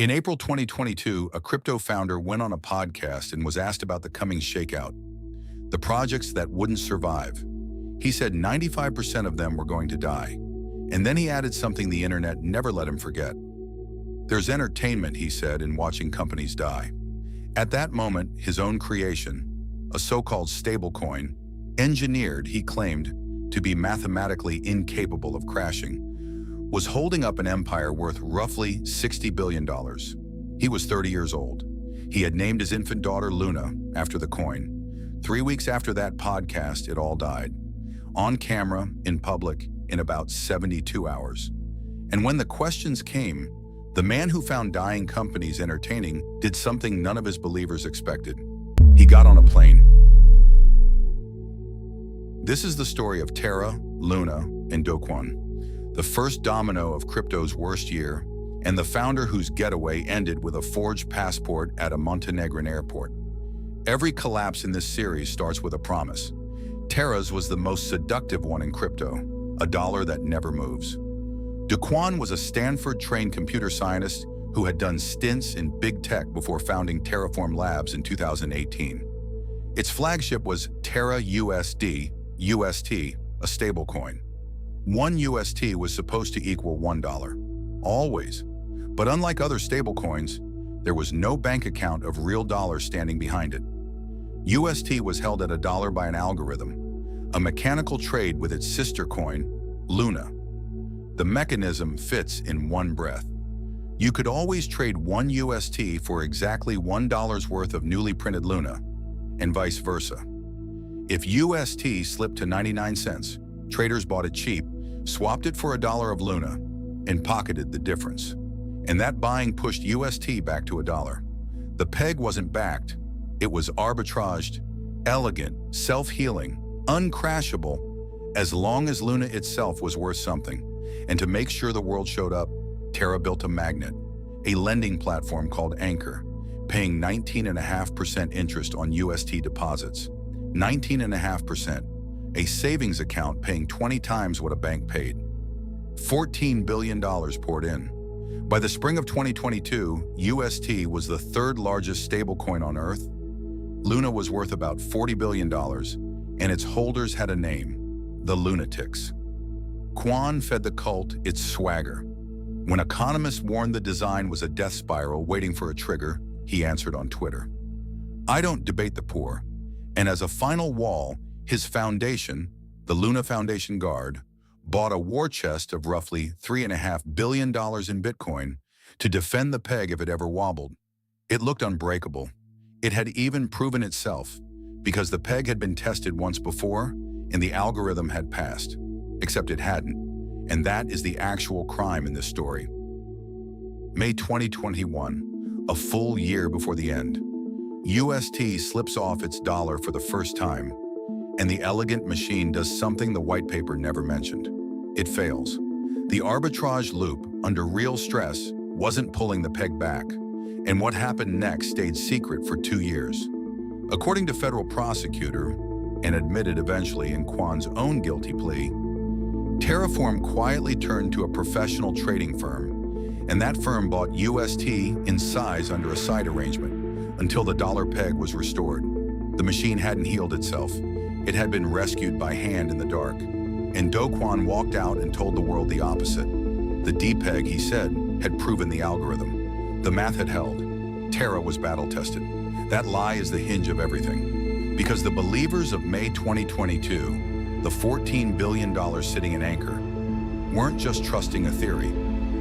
In April 2022, a crypto founder went on a podcast and was asked about the coming shakeout, the projects that wouldn't survive. He said 95% of them were going to die. And then he added something the internet never let him forget. There's entertainment, he said, in watching companies die. At that moment, his own creation, a so-called stablecoin, engineered, he claimed, to be mathematically incapable of crashing, was holding up an empire worth roughly $60 billion. He was 30 years old. He had named his infant daughter Luna after the coin. 3 weeks after that podcast, it all died. On camera, in public, in about 72 hours. And when the questions came, the man who found dying companies entertaining did something none of his believers expected. He got on a plane. This is the story of Terra, Luna, and Kwon, the first domino of crypto's worst year, and the founder whose getaway ended with a forged passport at a Montenegrin airport. Every collapse in this series starts with a promise. Terra's was the most seductive one in crypto, a dollar that never moves. Kwon was a Stanford-trained computer scientist who had done stints in big tech before founding Terraform Labs in 2018. Its flagship was TerraUSD, UST, a stablecoin. 1 UST was supposed to equal $1. Always. But unlike other stablecoins, there was no bank account of real dollars standing behind it. UST was held at $1 by an algorithm, a mechanical trade with its sister coin, Luna. The mechanism fits in one breath. You could always trade 1 UST for exactly $1 worth of newly printed Luna, and vice versa. If UST slipped to 99 cents, traders bought it cheap, swapped it for $1 of Luna, and pocketed the difference. And that buying pushed UST back to $1. The peg wasn't backed. It was arbitraged, elegant, self-healing, uncrashable, as long as Luna itself was worth something. And to make sure the world showed up, Terra built a magnet, a lending platform called Anchor, paying 19.5% interest on UST deposits. 19.5%, a savings account paying 20 times what a bank paid. $14 billion poured in. By the spring of 2022, UST was the third largest stablecoin on Earth. Luna was worth about $40 billion, and its holders had a name, the Lunatics. Kwon fed the cult its swagger. When economists warned the design was a death spiral waiting for a trigger, he answered on Twitter, "I don't debate the poor." And as a final wall, his foundation, the Luna Foundation Guard, bought a war chest of roughly $3.5 billion in Bitcoin to defend the peg if it ever wobbled. It looked unbreakable. It had even proven itself, because the peg had been tested once before and the algorithm had passed. Except it hadn't, and that is the actual crime in this story. May 2021, a full year before the end. UST slips off its dollar for the first time, and the elegant machine does something the white paper never mentioned. It fails. The arbitrage loop, under real stress, wasn't pulling the peg back, and what happened next stayed secret for 2 years. According to federal prosecutor, and admitted eventually in Kwon's own guilty plea, Terraform quietly turned to a professional trading firm, and that firm bought UST in size under a side arrangement until the dollar peg was restored. The machine hadn't healed itself. It had been rescued by hand in the dark. And Kwon walked out and told the world the opposite. The D-peg, he said, had proven the algorithm. The math had held. Terra was battle-tested. That lie is the hinge of everything. Because the believers of May 2022, the $14 billion sitting in Anchor, weren't just trusting a theory,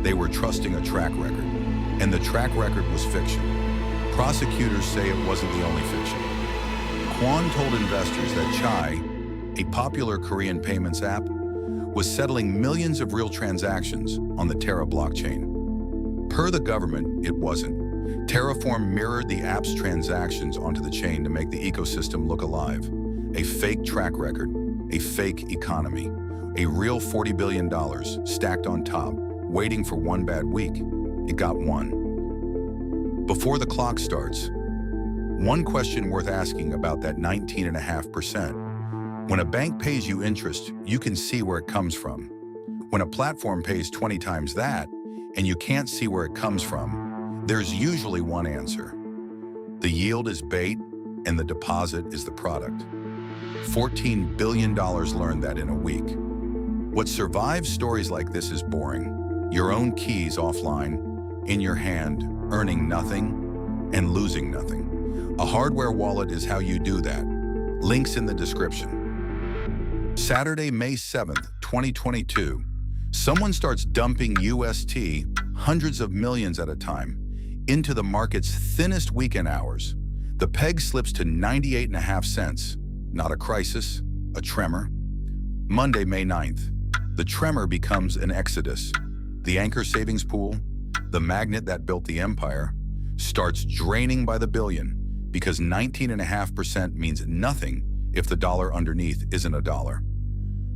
they were trusting a track record. And the track record was fiction. Prosecutors say it wasn't the only fiction. Kwon told investors that Chai, a popular Korean payments app, was settling millions of real transactions on the Terra blockchain. Per the government, it wasn't. Terraform mirrored the app's transactions onto the chain to make the ecosystem look alive. A fake track record, a fake economy, a real $40 billion stacked on top, waiting for one bad week. It got one. Before the clock starts, one question worth asking about that 19.5%. When a bank pays you interest, you can see where it comes from. When a platform pays 20 times that, and you can't see where it comes from, There's usually one answer. The yield is bait and the deposit is the product. $14 billion learned that in a week. What survives stories like this is boring. Your own keys offline, in your hand, earning nothing and losing nothing. A hardware wallet is how you do that. Links in the description. Saturday, May 7th, 2022. Someone starts dumping UST, hundreds of millions at a time, into the market's thinnest weekend hours. The peg slips to 98.5 cents. Not a crisis, a tremor. Monday, May 9th. The tremor becomes an exodus. The anchor savings pool, the magnet that built the empire, starts draining by the billion because 19.5% means nothing if the dollar underneath isn't a dollar.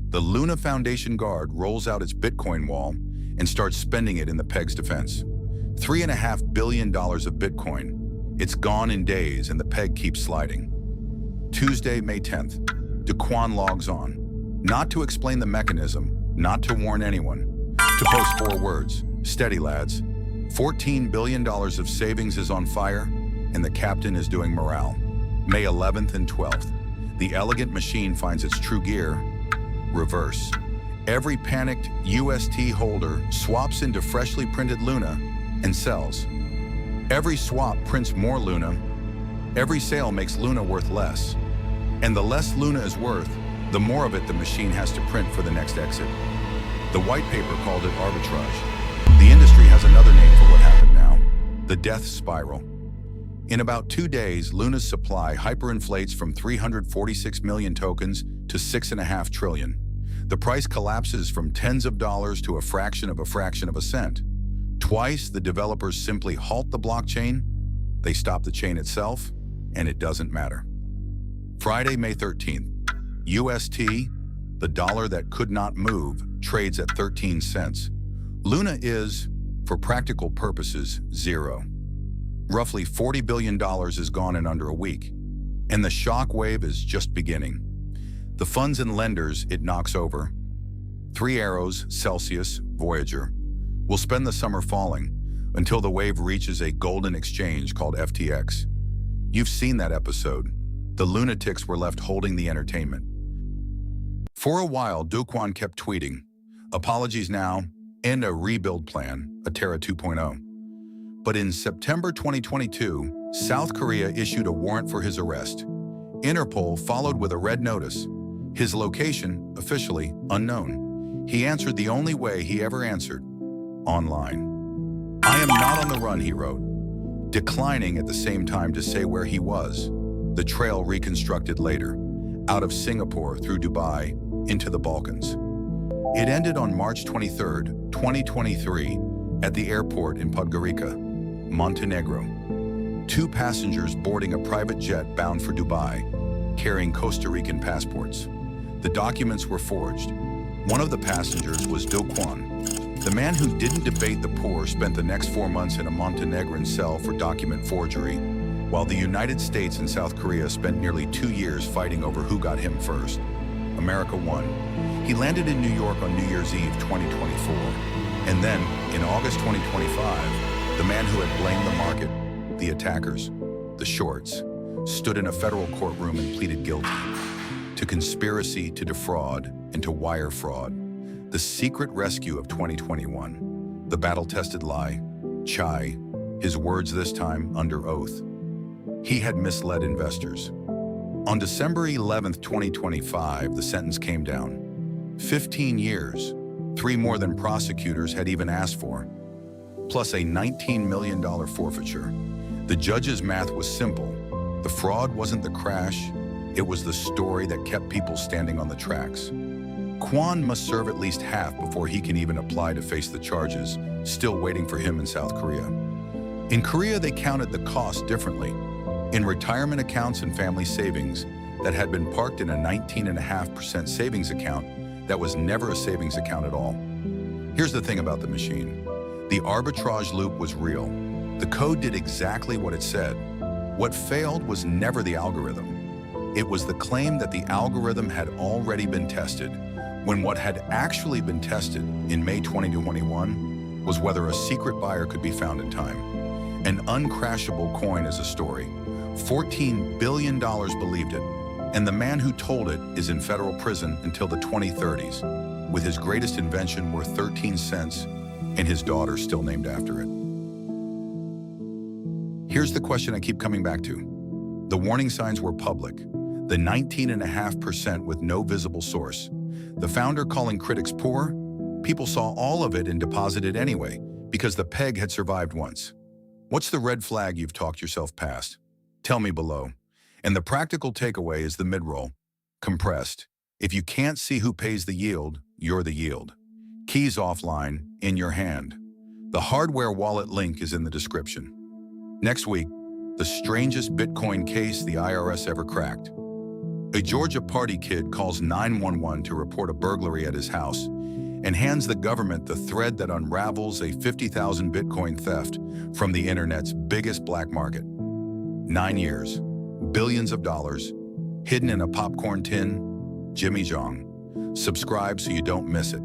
The Luna Foundation Guard rolls out its Bitcoin wall and starts spending it in the peg's defense. $3.5 billion of Bitcoin. It's gone in days and the peg keeps sliding. Tuesday, May 10th. Kwon logs on. Not to explain the mechanism, not to warn anyone. To post 4 words. Steady, lads. $14 billion of savings is on fire and the captain is doing morale. May 11th and 12th. The elegant machine finds its true gear. Reverse. Every panicked UST holder swaps into freshly printed Luna and sells. Every swap prints more Luna. Every sale makes Luna worth less. And the less Luna is worth, the more of it the machine has to print for the next exit. The white paper called it arbitrage. The industry has another name for what happened now: the death spiral. In about 2 days, Luna's supply hyperinflates from 346 million tokens to 6.5 trillion. The price collapses from tens of dollars to a fraction of a cent. Twice, the developers simply halt the blockchain, they stop the chain itself, and it doesn't matter. Friday, May 13th. UST, the dollar that could not move, trades at 13 cents. Luna is, for practical purposes, zero. Roughly $40 billion is gone in under a week, and the shock wave is just beginning. The funds and lenders it knocks over, 3 Arrows, Celsius, Voyager, will spend the summer falling until the wave reaches a golden exchange called FTX. You've seen that episode. The lunatics were left holding the entertainment. For a while, Kwon kept tweeting, apologies now, and a rebuild plan, a Terra 2.0. But in September 2022, South Korea issued a warrant for his arrest. Interpol followed with a red notice. His location, officially, unknown. He answered the only way he ever answered, online. I am not on the run, he wrote, declining at the same time to say where he was. The trail reconstructed later, out of Singapore through Dubai, into the Balkans. It ended on March 23, 2023, at the airport in Podgorica, Montenegro. 2 passengers boarding a private jet bound for Dubai, carrying Costa Rican passports. The documents were forged. One of the passengers was Kwon. The man who didn't debate the poor spent the next 4 months in a Montenegrin cell for document forgery, while the United States and South Korea spent nearly 2 years fighting over who got him first. America won. He landed in New York on New Year's Eve 2024. And then, in August 2025, the man who had blamed the market, the attackers, the shorts, stood in a federal courtroom and pleaded guilty to conspiracy to defraud and to wire fraud. The secret rescue of 2021. The battle-tested lie. Chai, his words this time under oath. He had misled investors. On December 11, 2025, the sentence came down. 15 years, 3 more than prosecutors had even asked for, plus a $19 million forfeiture. The judge's math was simple. The fraud wasn't the crash, it was the story that kept people standing on the tracks. Kwon must serve at least half before he can even apply to face the charges, still waiting for him in South Korea. In Korea, they counted the cost differently. In retirement accounts and family savings that had been parked in a 19.5% savings account that was never a savings account at all. Here's the thing about the machine. The arbitrage loop was real. The code did exactly what it said. What failed was never the algorithm. It was the claim that the algorithm had already been tested, when what had actually been tested in May 2021 was whether a secret buyer could be found in time. An uncrashable coin is a story. $14 billion believed it, and the man who told it is in federal prison until the 2030s, with his greatest invention worth 13 cents and his daughter still named after it. Here's the question I keep coming back to. The warning signs were public. The 19.5% with no visible source. The founder calling critics poor? People saw all of it and deposited anyway, because the peg had survived once. What's the red flag you've talked yourself past? Tell me below. And the practical takeaway is the mid-roll. Compressed. If you can't see who pays the yield, you're the yield. Keys offline, in your hand. The hardware wallet link is in the description. Next week, the strangest Bitcoin case the IRS ever cracked. A Georgia party kid calls 911 to report a burglary at his house and hands the government the thread that unravels a 50,000 Bitcoin theft from the internet's biggest black market. 9 years, billions of dollars, hidden in a popcorn tin. Jimmy Jong. Subscribe so you don't miss it.